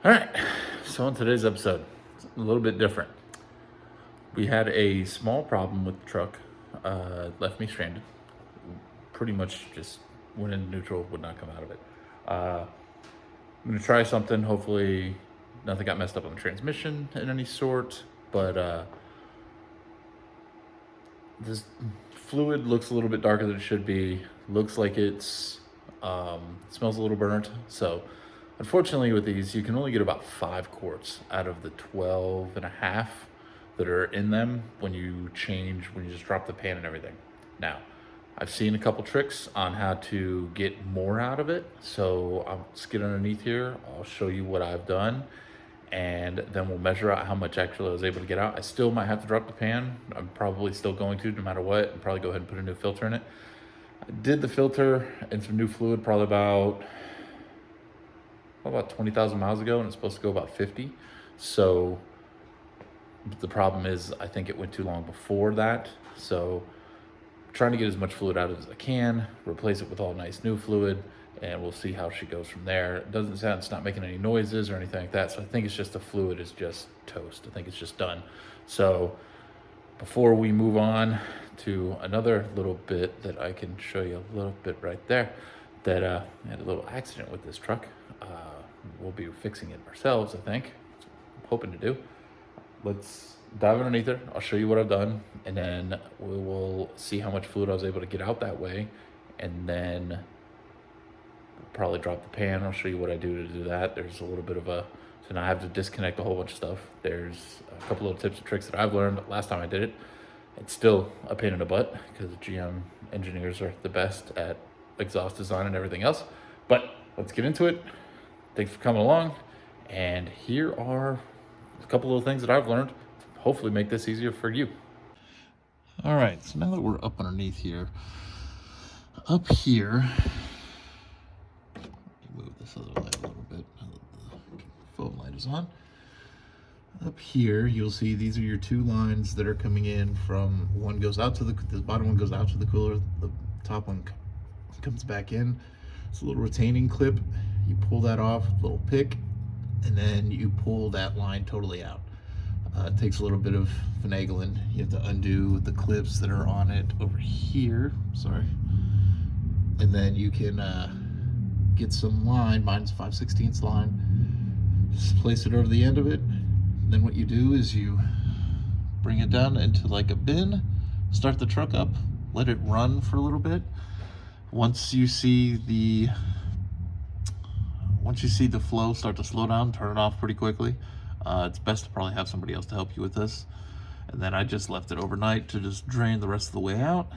All right, so on today's episode, it's a little bit different. We had a small problem with the truck, left me stranded. Pretty much just went into neutral, would not come out of it. I'm gonna try something. Hopefully, nothing got messed up on the transmission in any sort. But this fluid looks a little bit darker than it should be. Looks like smells a little burnt. So unfortunately with these, you can only get about 5 quarts out of the 12 and a half that are in them when you just drop the pan and everything. Now, I've seen a couple tricks on how to get more out of it. So I'll just get underneath here. I'll show you what I've done, and then we'll measure out how much actually I was able to get out. I still might have to drop the pan. I'm probably still going to, no matter what, and probably go ahead and put a new filter in it. I did the filter and some new fluid probably about 20,000 miles ago, and it's supposed to go about 50. So the problem is I think it went too long before that. So I'm trying to get as much fluid out as I can, replace it with all nice new fluid, and we'll see how she goes from there. It doesn't sound, it's not making any noises or anything like that. So I think it's just the fluid is just toast. I think it's just done. So before we move on to another little bit that I can show you a little bit right there, that I had a little accident with this truck. We'll be fixing it ourselves, I think. That's what I'm hoping to do. Let's dive underneath it. I'll show you what I've done, and then we will see how much fluid I was able to get out that way, and then we'll probably drop the pan. I'll show you what I do to do that. There's a little bit of a, so now I have to disconnect a whole bunch of stuff. There's a couple little tips and tricks that I've learned last time I did it. It's still a pain in the butt because GM engineers are the best at exhaust design and everything else. But let's get into it. Thanks for coming along. And here are a couple little things that I've learned to hopefully make this easier for you. All right, so now that we're up underneath here, up here, move this other light a little bit now that the phone light is on. Up here, you'll see these are your 2 lines that are coming in from, one goes out to the bottom one goes out to the cooler, the top one comes back in. It's a little retaining clip. You pull that off, little pick, and then you pull that line totally out. It takes a little bit of finagling. You have to undo the clips that are on it over here. Sorry. And then you can get some line. Mine's 5/16 line. Just place it over the end of it. Then what you do is you bring it down into like a bin, start the truck up, let it run for a little bit. Once you see the flow start to slow down, turn it off pretty quickly. It's best to probably have somebody else to help you with this. And then I just left it overnight to just drain the rest of the way out.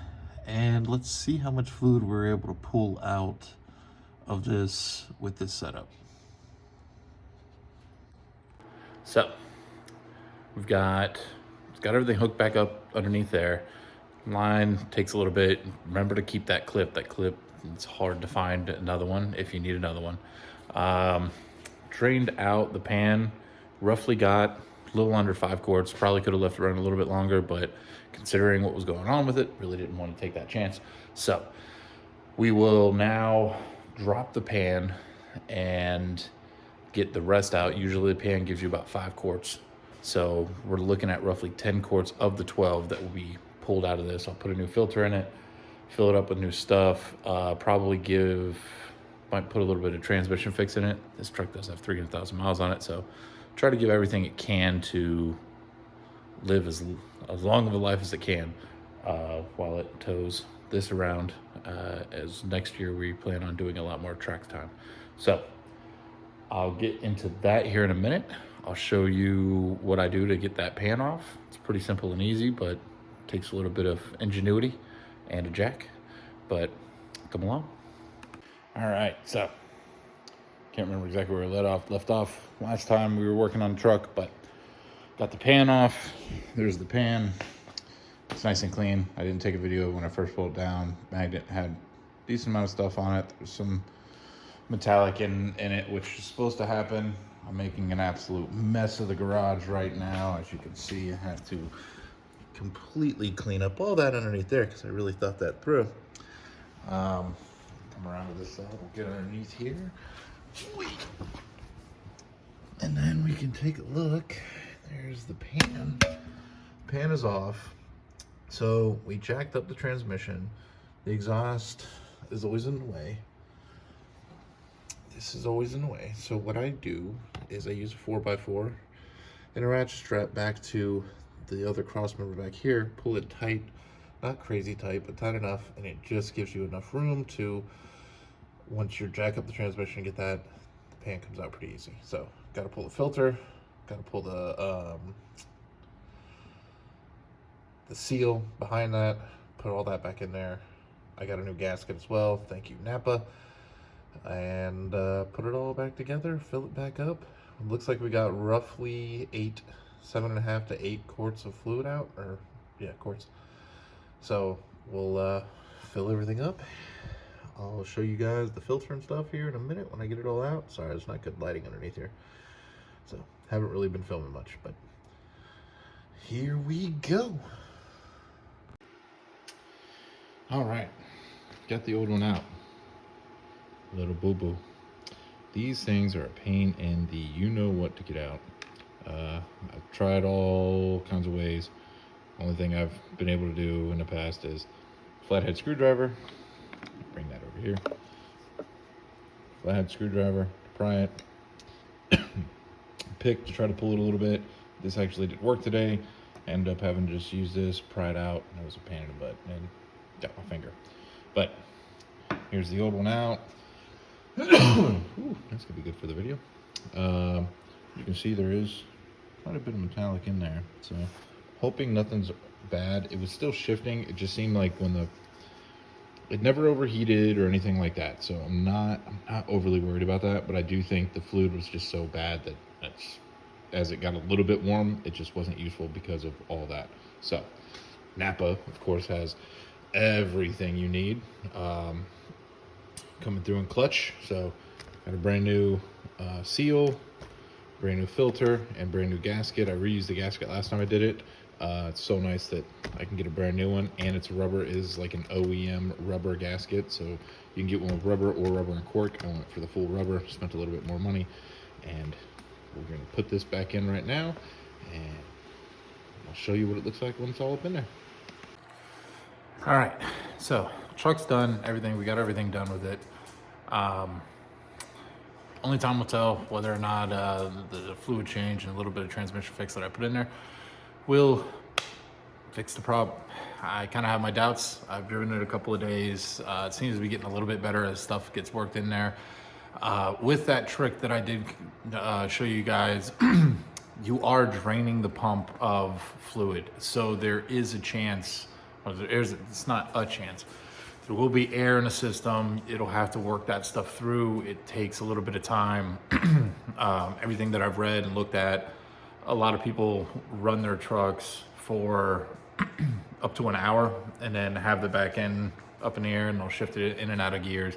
And let's see how much fluid we're able to pull out of this with this setup. So we've got everything hooked back up underneath there. Line takes a little bit. Remember to keep that clip. It's hard to find another one if you need another one. Drained out the pan, roughly got a little under 5 quarts. Probably could have left it running a little bit longer, but considering what was going on with it, really didn't want to take that chance. So we will now drop the pan and get the rest out. Usually the pan gives you about 5 quarts. So we're looking at roughly 10 quarts of the 12 that will be pulled out of this. I'll put a new filter in it, fill it up with new stuff, might put a little bit of transmission fix in it. This truck does have 300,000 miles on it, so try to give everything it can to live as long of a life as it can while it tows this around, as next year we plan on doing a lot more track time. So I'll get into that here in a minute. I'll show you what I do to get that pan off. It's pretty simple and easy, but takes a little bit of ingenuity and a jack, but come along. All right, so can't remember exactly where we left off last time we were working on the truck, but got the pan off. There's the pan. It's nice and clean. I didn't take a video when I first pulled it down. Magnet had a decent amount of stuff on it. There's some metallic in it, which is supposed to happen. I'm making an absolute mess of the garage right now. As you can see, I have to completely clean up all that underneath there because I really thought that through. Come around to this side, we'll get underneath here. And then we can take a look. There's the pan. Pan is off. So we jacked up the transmission. The exhaust is always in the way. This is always in the way. So what I do is I use a 4x4 and a ratchet strap back to the other cross member back here, pull it tight, not crazy tight, but tight enough, and it just gives you enough room to, once you jack up the transmission and get that, the pan comes out pretty easy. So gotta pull the filter, gotta pull the seal behind that, put all that back in there. I got a new gasket as well, thank you Napa. And put it all back together, fill it back up. It looks like we got roughly 7.5 to 8 quarts of fluid out, or yeah, quarts. So we'll fill everything up. I'll show you guys the filter and stuff here in a minute when I get it all out. Sorry, there's not good lighting underneath here, so haven't really been filming much, but here we go. All right, got the old one out. Little boo-boo. These things are a pain in the you-know-what to get out. I've tried all kinds of ways. Only thing I've been able to do in the past is flathead screwdriver. Bring that over here. Flathead screwdriver, pry it. Pick to try to pull it a little bit. This actually did work today. I ended up having to just use this, pry it out, and it was a pain in the butt, and got my finger. But here's the old one out. Ooh, that's gonna be good for the video. You can see there is quite a bit of metallic in there, so hoping nothing's bad. It was still shifting. It just seemed like it never overheated or anything like that, so I'm not overly worried about that. But I do think the fluid was just so bad that as it got a little bit warm, it just wasn't useful because of all that. So Napa, of course, has everything you need. Coming through in clutch, so got a brand new seal, brand new filter, and brand new gasket. I reused the gasket last time I did it. It's so nice that I can get a brand new one, and it's rubber. It is like an OEM rubber gasket, so you can get one with rubber or rubber and cork. I went for the full rubber, spent a little bit more money, and we're going to put this back in right now, and I'll show you what it looks like when it's all up in there. All right, so truck's done, everything. We got everything done with it. Only time will tell whether or not the fluid change and a little bit of transmission fix that I put in there will fix the problem. I kind of have my doubts. I've driven it a couple of days. It seems to be getting a little bit better as stuff gets worked in there. With that trick that I did show you guys, you are draining the pump of fluid. So there is a chance, it's not a chance, there will be air in the system. It'll have to work that stuff through. It takes a little bit of time. Everything that I've read and looked at, a lot of people run their trucks for up to an hour and then have the back end up in the air, and they'll shift it in and out of gears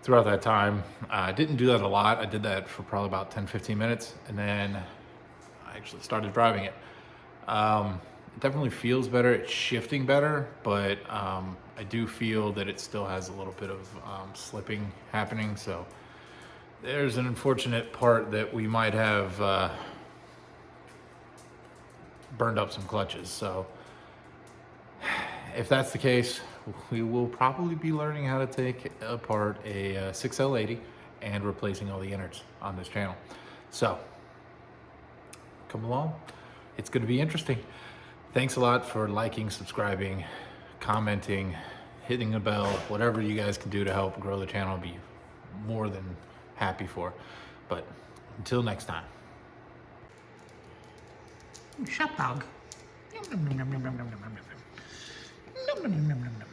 throughout that time. I didn't do that a lot. I did that for probably about 10-15 minutes, and then I actually started driving it. It definitely feels better. It's shifting better, but I do feel that it still has a little bit of slipping happening. So there's an unfortunate part that we might have burned up some clutches. So if that's the case, we will probably be learning how to take apart a 6L80 and replacing all the innards on this channel. So come along. It's going to be interesting. Thanks a lot for liking, subscribing, commenting, hitting the bell, whatever you guys can do to help grow the channel. I'll be more than happy for. But until next time. Shut dog. Nom nom nom nom nom nom nom nom nom nom nom nom nom nom.